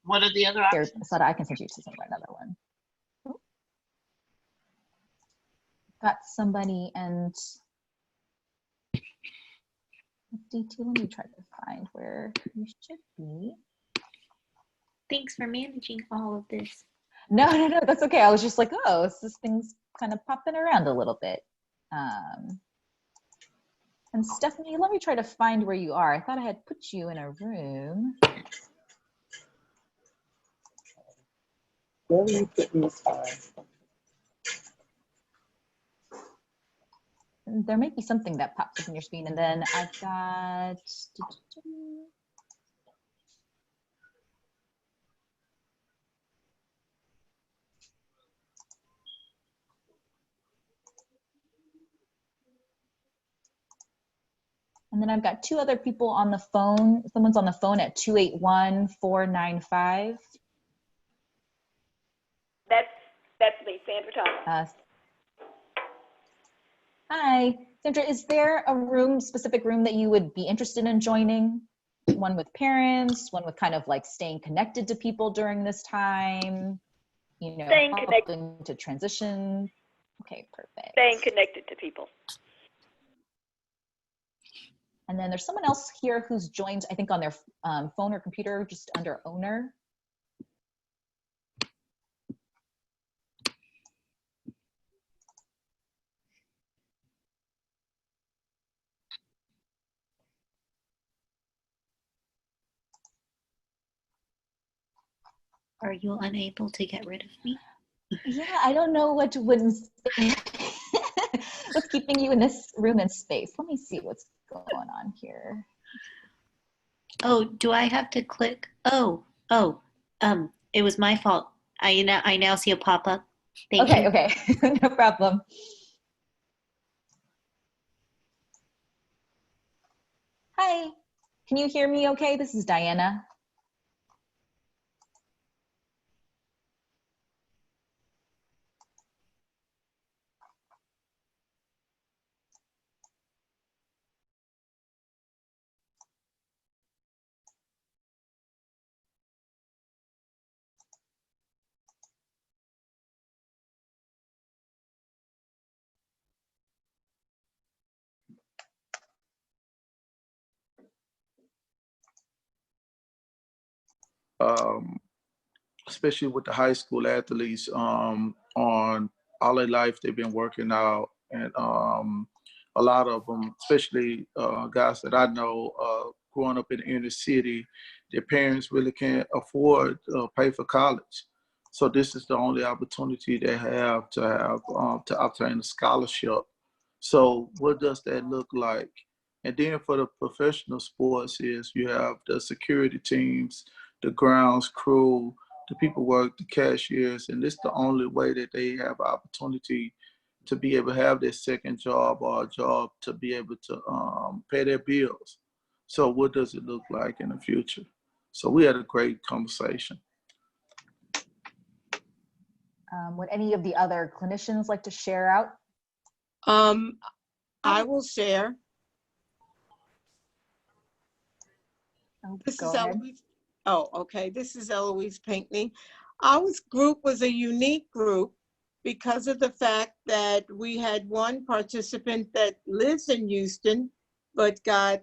Speaker 11: What are the other
Speaker 9: Here,
Speaker 11: options?
Speaker 9: so I can send you to another one. Got somebody, and Aditi, let me try to find where you should be.
Speaker 14: Thanks for managing all of this.
Speaker 9: No, that's okay. I was just like, oh, this thing's kind of popping around a little bit. And Stephanie, let me try to find where you are. I thought I had put you in a room.
Speaker 15: Where are you putting this on?
Speaker 9: There might be something that pops up on your screen, and then I've got. And then I've got two other people on the phone. Someone's on the phone at 281-495.
Speaker 16: That's me, Sandra Thomas.
Speaker 9: Hi, Sandra, is there a specific room that you would be interested in joining? One with parents, one with kind of like staying connected to people during this time, you know, helping to transition. Okay, perfect.
Speaker 16: Staying connected to people.
Speaker 9: And then there's someone else here who's joined, I think, on their phone or computer, just under owner.
Speaker 14: Are you unable to get rid of me?
Speaker 9: Yeah, I don't know what's keeping you in this room and space. Let me see what's going on here.
Speaker 14: Oh, do I have to click? Oh, it was my fault. I now see a pop-up. Thank you.
Speaker 9: Okay, no problem. Hi, can you hear me okay? This is Diana.
Speaker 17: Especially with the high school athletes, on all their life, they've been working out. And a lot of them, especially guys that I know, growing up in the inner city, their parents really can't afford to pay for college. So this is the only opportunity they have to obtain a scholarship. So what does that look like? And then for the professional sports is you have the security teams, the grounds crew, the people work, the cashiers, and this is the only way that they have opportunity to be able to have their second job or a job to be able to pay their bills. So what does it look like in the future? So we had a great conversation.
Speaker 9: Would any of the other clinicians like to share out?
Speaker 15: I will share. This
Speaker 9: Go
Speaker 15: is
Speaker 9: ahead.
Speaker 15: Eloise. Oh, okay. This is Eloise Pinckney. Our group was a unique group because of the fact that we had one participant that lives in Houston, but got,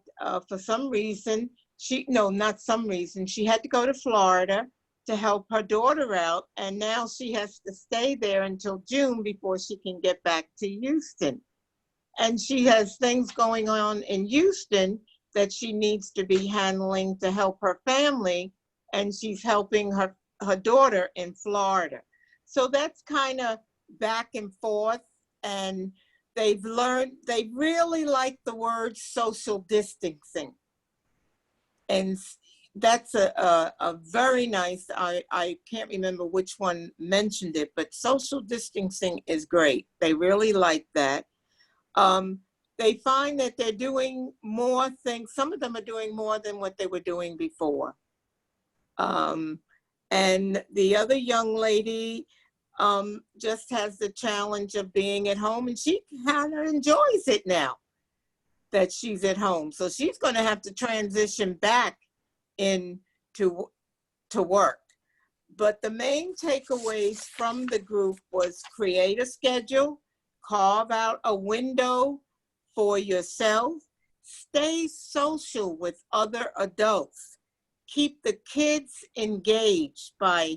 Speaker 15: for some reason, she had to go to Florida to help her daughter out. And now she has to stay there until June before she can get back to Houston. And she has things going on in Houston that she needs to be handling to help her family, and she's helping her daughter in Florida. So that's kind of back and forth, and they really like the word social distancing. And that's a very nice, I can't remember which one mentioned it, but social distancing is great. They really like that. They find that they're doing more things. Some of them are doing more than what they were doing before. And the other young lady just has the challenge of being at home, and she kind of enjoys it now that she's at home. So she's going to have to transition back into work. But the main takeaways from the group was create a schedule, carve out a window for yourself, stay social with other adults, keep the kids engaged by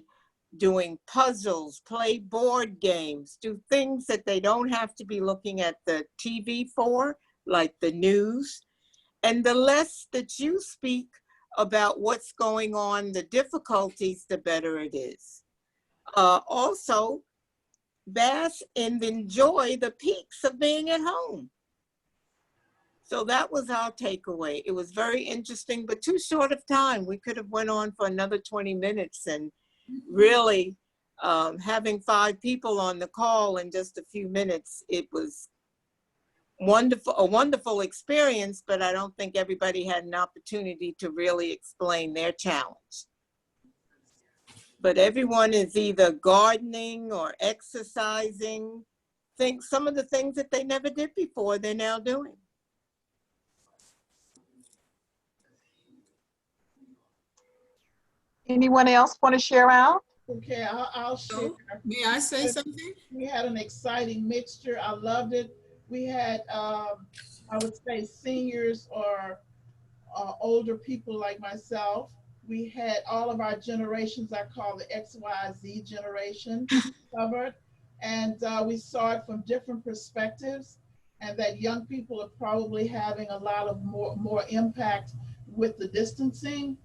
Speaker 15: doing puzzles, play board games, do things that they don't have to be looking at the TV for, like the news. And the less that you speak about what's going on, the difficulties, the better it is. Also, bask and enjoy the peaks of being at home. So that was our takeaway. It was very interesting, but too short of time. We could have went on for another 20 minutes, and really having 5 people on the call in just a few minutes, it was wonderful, a wonderful experience, but I don't think everybody had an opportunity to really explain their challenge. But everyone is either gardening or exercising. Some of the things that they never did before, they're now doing.
Speaker 1: Anyone else want to share out?
Speaker 8: Okay, I'll share.
Speaker 18: May I say something?
Speaker 8: We had an exciting mixture. I loved it. We had, I would say, seniors or older people like myself. We had all of our generations, I call the XYZ generation, covered. And we saw it from different perspectives, and that young people are probably having a lot of more impact with the distancing.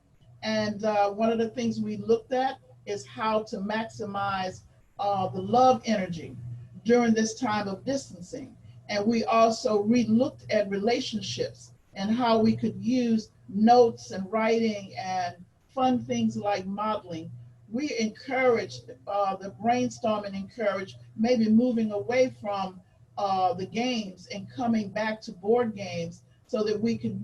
Speaker 8: And one of the things we looked at is how to maximize the love energy during this time of distancing. And we also re-looked at relationships and how we could use notes and writing and fun things like modeling. We encouraged the brainstorm and encouraged maybe moving away from the games and coming back to board games so that we could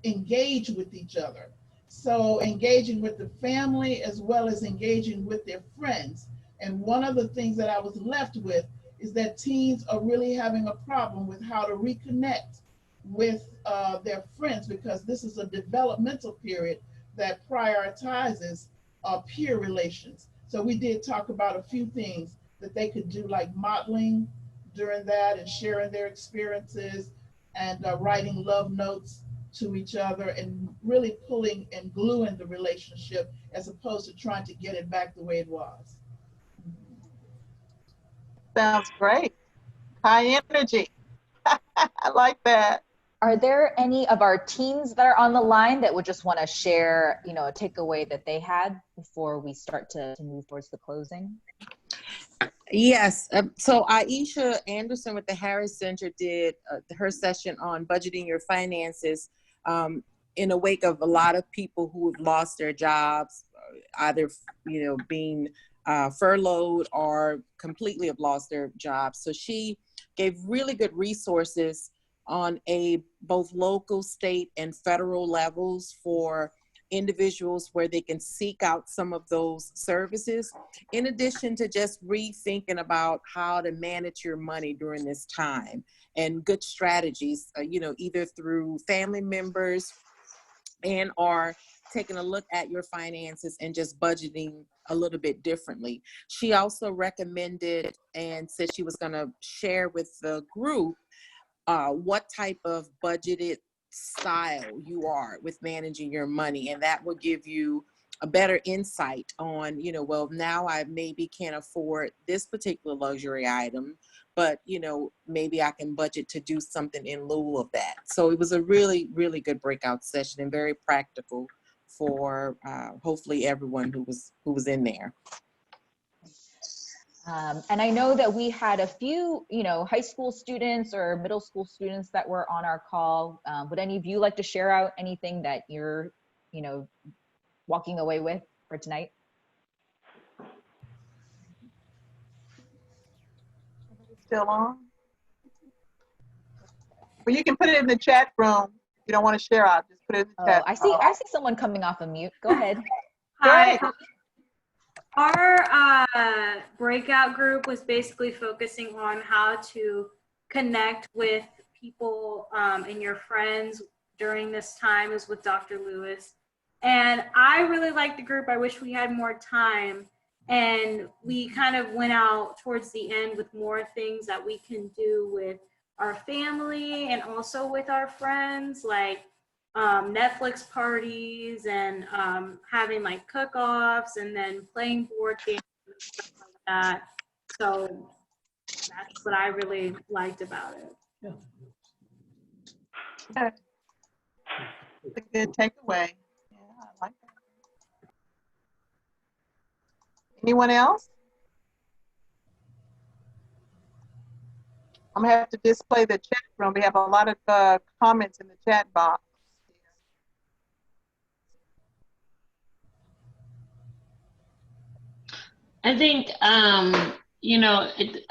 Speaker 8: engage with each other. So engaging with the family as well as engaging with their friends. And one of the things that I was left with is that teens are really having a problem with how to reconnect with their friends, because this is a developmental period that prioritizes peer relations. So we did talk about a few things that they could do, like modeling during that and sharing their experiences and writing love notes to each other and really pulling and gluing the relationship as opposed to trying to get it back the way it was.
Speaker 1: Sounds great. High energy. I like that.
Speaker 9: Are there any of our teens that are on the line that would just want to share, a takeaway that they had before we start to move towards the closing?
Speaker 2: Yes. So Aisha Anderson with the Harris Center did her session on budgeting your finances in a wake of a lot of people who have lost their jobs, either, being furloughed or completely have lost their jobs. So she gave really good resources on both local, state, and federal levels for individuals where they can seek out some of those services, in addition to just rethinking about how to manage your money during this time, and good strategies, either through family members and or taking a look at your finances and just budgeting a little bit differently. She also recommended and said she was going to share with the group what type of budgeted style you are with managing your money, and that will give you a better insight on, well, now I maybe can't afford this particular luxury item, but, maybe I can budget to do something in lieu of that. So it was a really, really good breakout session and very practical for hopefully everyone who was in there.
Speaker 9: And I know that we had a few, high school students or middle school students that were on our call. Would any of you like to share out anything that you're, walking away with for tonight?
Speaker 1: Still on? Well, you can put it in the chat room. If you don't want to share out, just put it in the chat.
Speaker 9: I see someone coming off of mute. Go ahead.
Speaker 19: Hi. Our breakout group was basically focusing on how to connect with people and your friends during this time, is with Dr. Lewis. And I really liked the group. I wish we had more time. And we kind of went out towards the end with more things that we can do with our family and also with our friends, like Netflix parties and having like cook-offs and then playing board games and stuff like that. So that's what I really liked about it.
Speaker 1: Okay. It's a good takeaway. Yeah, I like that. Anyone else? I'm gonna have to display the chat room. We have a lot of comments in the chat box.
Speaker 11: I think,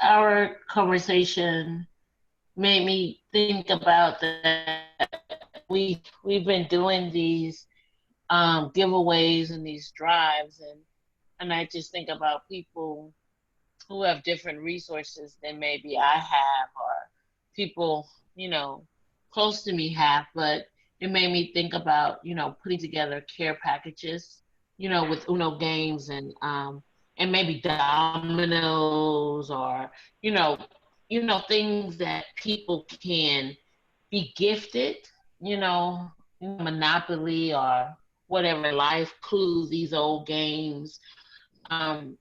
Speaker 11: our conversation made me think about that. We've been doing these giveaways and these drives, and I just think about people who have different resources than maybe I have, or people, close to me have, but it made me think about, putting together care packages, with Uno games and maybe dominoes, or, things that people can be gifted, Monopoly or whatever, Life Clues, these old games, and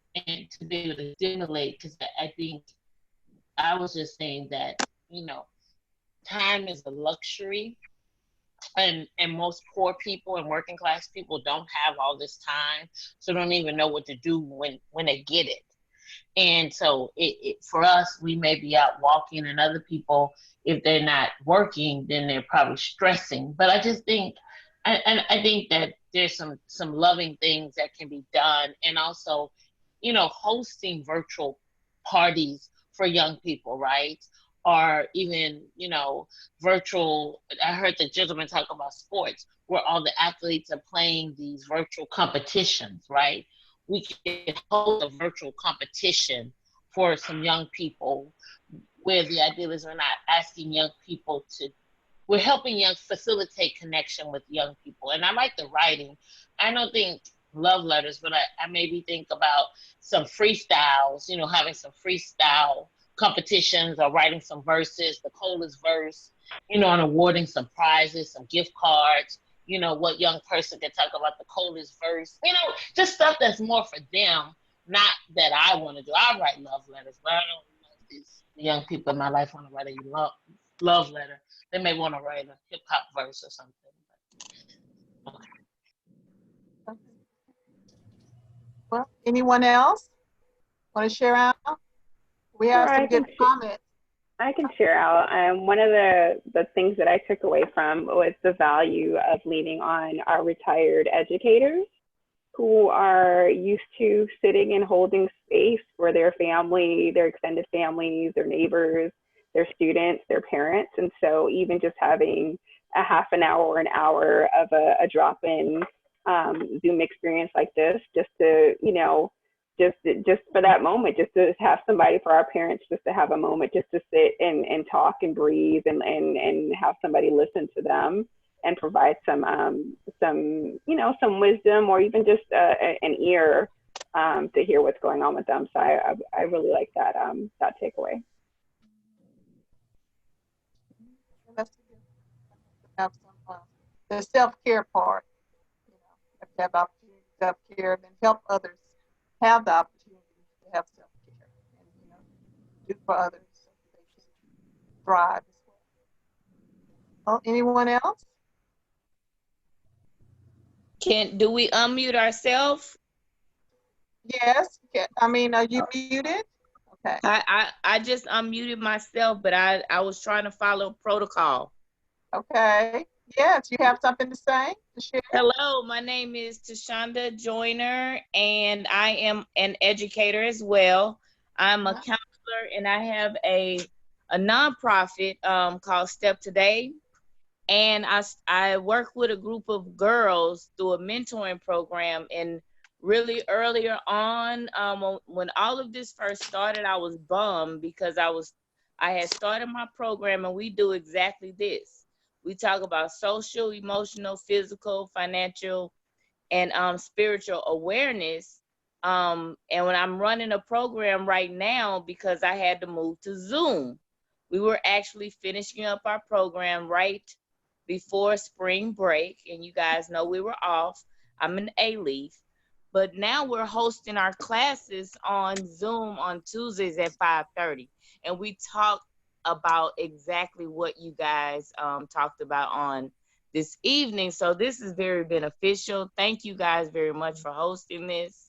Speaker 11: to be able to stimulate, because I think I was just saying that, time is a luxury, and most poor people and working class people don't have all this time, so don't even know what to do when they get it. And so for us, we may be out walking, and other people, if they're not working, then they're probably stressing. But I just think, I think that there's some loving things that can be done, and also, hosting virtual parties for young people, right? Or even, virtual, I heard the gentleman talk about sports, where all the athletes are playing these virtual competitions, right? We can hold a virtual competition for some young people, where the idea is we're not asking young people we're helping facilitate connection with young people. And I like the writing. I don't think love letters, but I maybe think about some freestyles, having some freestyle competitions, or writing some verses, the coolest verse, and awarding some prizes, some gift cards, what young person can talk about the coolest verse, just stuff that's more for them, not that I want to do. I write love letters, but I don't know if these young people in my life want to write a love letter. They may want to write a hip hop verse or something. Okay.
Speaker 1: Well, anyone else want to share out? We have
Speaker 16: Sure,
Speaker 1: some good comments.
Speaker 16: I can share out. One of the things that I took away from was the value of leaning on our retired educators, who are used to sitting and holding space for their family, their extended families, their neighbors, their students, their parents. And so even just having a half an hour or an hour of a drop-in Zoom experience like this, just to, just for that moment, just to have somebody, for our parents, just to have a moment, just to sit and talk and breathe and have somebody listen to them and provide some wisdom, or even just an ear to hear what's going on with them. So I really like that takeaway.
Speaker 1: Have some the self-care part, have to have opportunities self-care, then help others have the opportunity to have self-care and, you know, do for others so that they can thrive as well. Oh, anyone else?
Speaker 11: Do we unmute ourselves?
Speaker 1: Yes. I mean, are you muted? Okay.
Speaker 11: I just unmuted myself, but I was trying to follow protocol.
Speaker 1: Okay. Yes, you have something to say, to share?
Speaker 11: Hello, my name is Tashonda Joyner, and I am an educator as well. I'm a counselor, and I have a nonprofit called Step Today. And I work with a group of girls through a mentoring program. And really earlier on, when all of this first started, I was bummed because I had started my program, and we do exactly this. We talk about social, emotional, physical, financial, and spiritual awareness. And when I'm running a program right now, because I had to move to Zoom, we were actually finishing up our program right before spring break, and you guys know we were off. I'm an A-leaf, but now we're hosting our classes on Zoom on Tuesdays at 5:30, and we talk about exactly what you guys talked about on this evening. So this is very beneficial. Thank you guys very much for hosting this.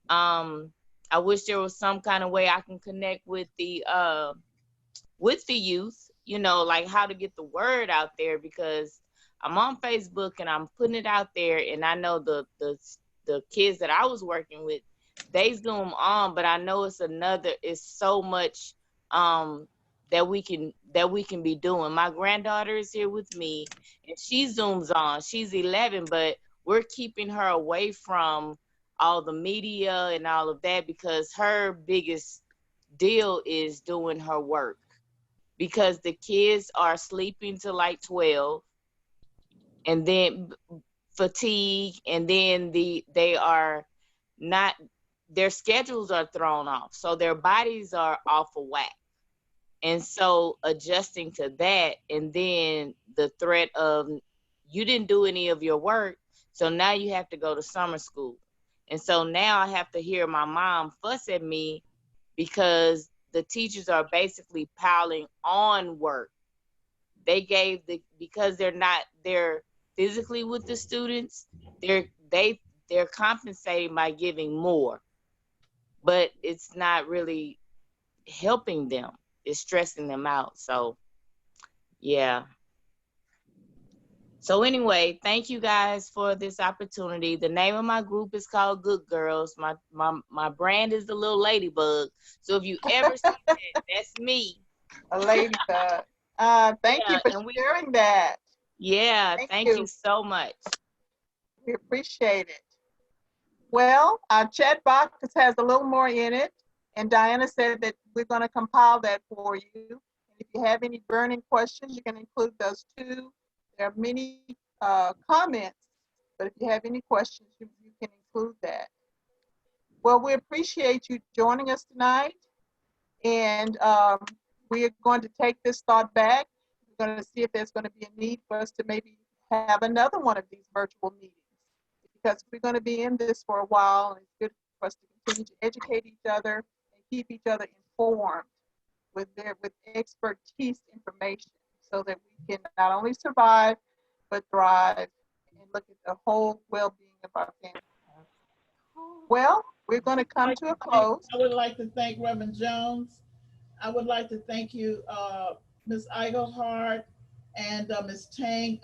Speaker 11: I wish there was some kind of way I can connect with the youth, you know, like how to get the word out there, because I'm on Facebook and I'm putting it out there, and I know the kids that I was working with, they Zoom on, but I know it's so much that we can be doing. My granddaughter is here with me, and she Zooms on. She's 11, but we're keeping her away from all the media and all of that, because her biggest deal is doing her work, because the kids are sleeping till like 12, and then fatigue, and then they are not, their schedules are thrown off, so their bodies are off of whack. And so adjusting to that, and then the threat of you didn't do any of your work, so now you have to go to summer school. And so now I have to hear my mom fuss at me because the teachers are basically piling on work. Because they're physically with the students, they're compensating by giving more, but it's not really helping them. It's stressing them out. So yeah. So anyway, thank you guys for this opportunity. The name of my group is called Good Girls. My brand is the little ladybug. So if you ever see that, that's me.
Speaker 1: A ladybug. Thank you for sharing that.
Speaker 11: Yeah, thank you so much.
Speaker 1: We appreciate it. Well, our chat box has a little more in it, and Diana said that we're going to compile that for you. And if you have any burning questions, you can include those too. There are many comments, but if you have any questions, you can include that. Well, we appreciate you joining us tonight, and we are going to take this thought back. We're going to see if there's going to be a need for us to maybe have another one of these virtual meetings, because we're going to be in this for a while, and it's good for us to continue to educate each other and keep each other informed with expertise information, so that we can not only survive but thrive and look at the whole well-being of our family. Well, we're going to come to a close.
Speaker 8: I would like to thank Reverend Jones. I would like to thank you, Ms. Eigelhart and Ms. Tang,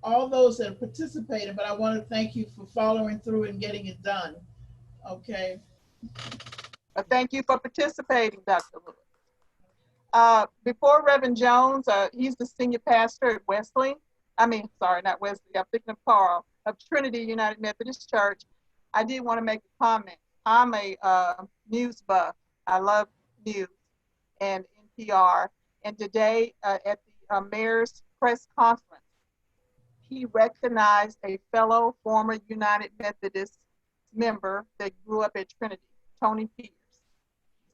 Speaker 8: all those that participated, but I want to thank you for following through and getting it done. Okay.
Speaker 1: Thank you for participating, Dr. Lewis. Before Reverend Jones, he's the senior pastor at Wesley. Not Wesley, I'm thinking of Carl, of Trinity United Methodist Church. I did want to make a comment. I'm a news buff. I love news and NPR. And today at the mayor's press conference, he recognized a fellow former United Methodist member that grew up at Trinity, Tony Peters.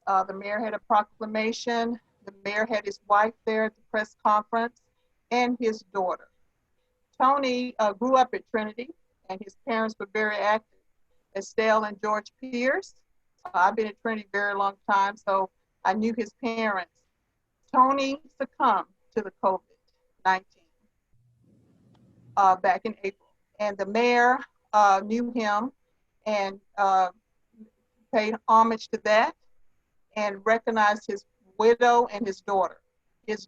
Speaker 1: The mayor had a proclamation. The mayor had his wife there at the press conference and his daughter. Tony grew up at Trinity, and his parents were very active. Estelle and George Pierce. I've been at Trinity a very long time, so I knew his parents. Tony succumbed to the COVID-19 back in April. And the mayor knew him and paid homage to that and recognized his widow and his daughter. His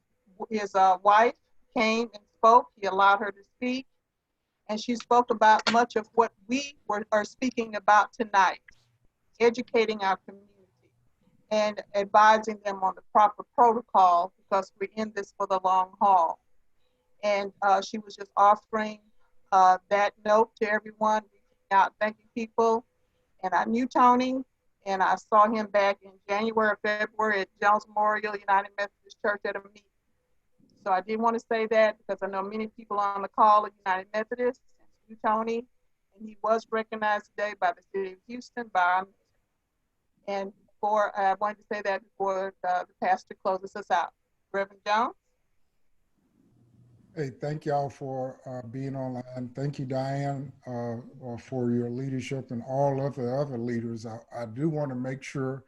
Speaker 1: wife came and spoke. He allowed her to speak. And she spoke about much of what we are speaking about tonight, educating our community and advising them on the proper protocol because we're in this for the long haul. And she was just offering that note to everyone, reaching out, thanking people. And I knew Tony, and I saw him back in January or February at Jones Memorial United Methodist Church at a meeting. So I did want to say that because I know many people on the call are United Methodists, and Tony, and he was recognized today by the city of Houston, by our mayor. And I wanted to say that before the pastor closes us out. Reverend Jones?
Speaker 20: Hey, thank y'all for being online. Thank you, Diane, for your leadership and all of the other leaders. I do want to make sure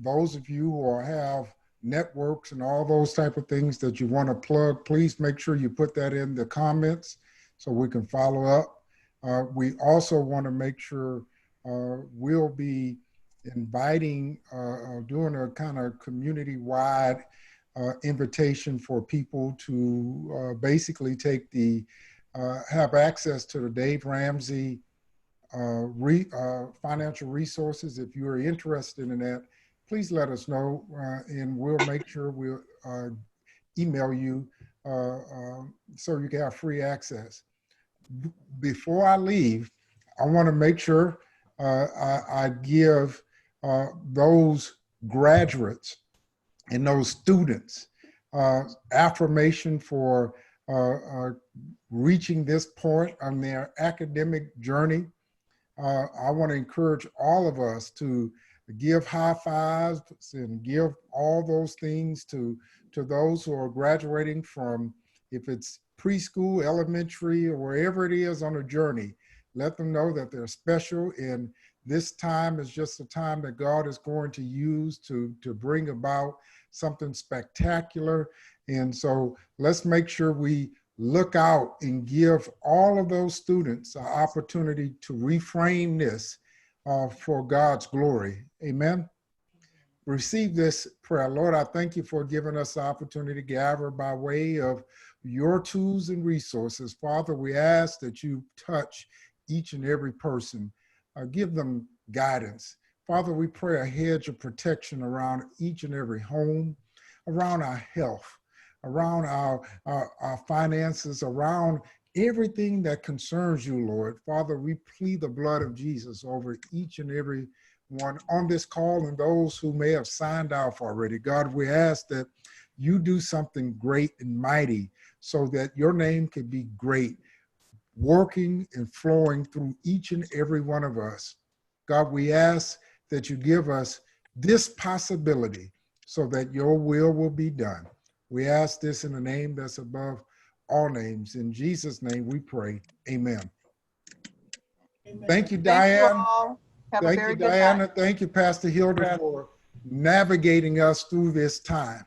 Speaker 20: those of you who have networks and all those type of things that you want to plug, please make sure you put that in the comments so we can follow up. We also want to make sure we'll be inviting, doing a kind of community-wide invitation for people to basically take have access to the Dave Ramsey financial resources. If you're interested in that, please let us know, and we'll make sure we'll email you so you can have free access. Before I leave, I want to make sure I give those graduates and those students affirmation for reaching this point on their academic journey. I want to encourage all of us to give high fives and give all those things to those who are graduating from, if it's preschool, elementary, or wherever it is on a journey. Let them know that they're special, and this time is just a time that God is going to use to bring about something spectacular. And so let's make sure we look out and give all of those students an opportunity to reframe this for God's glory. Amen. Receive this prayer. Lord, I thank you for giving us the opportunity to gather by way of your tools and resources. Father, we ask that you touch each and every person. Give them guidance. Father, we pray a hedge of protection around each and every home, around our health, around our finances, around everything that concerns you, Lord. Father, we plead the blood of Jesus over each and every one on this call and those who may have signed off already. God, we ask that you do something great and mighty so that your name can be great, working and flowing through each and every one of us. God, we ask that you give us this possibility so that your will be done. We ask this in the name that's above all names. In Jesus' name we pray. Amen.
Speaker 8: Amen.
Speaker 20: Thank you, Diane.
Speaker 1: Thank you all. Have a very good night.
Speaker 20: Thank you, Pastor Hilda, for navigating us through this time.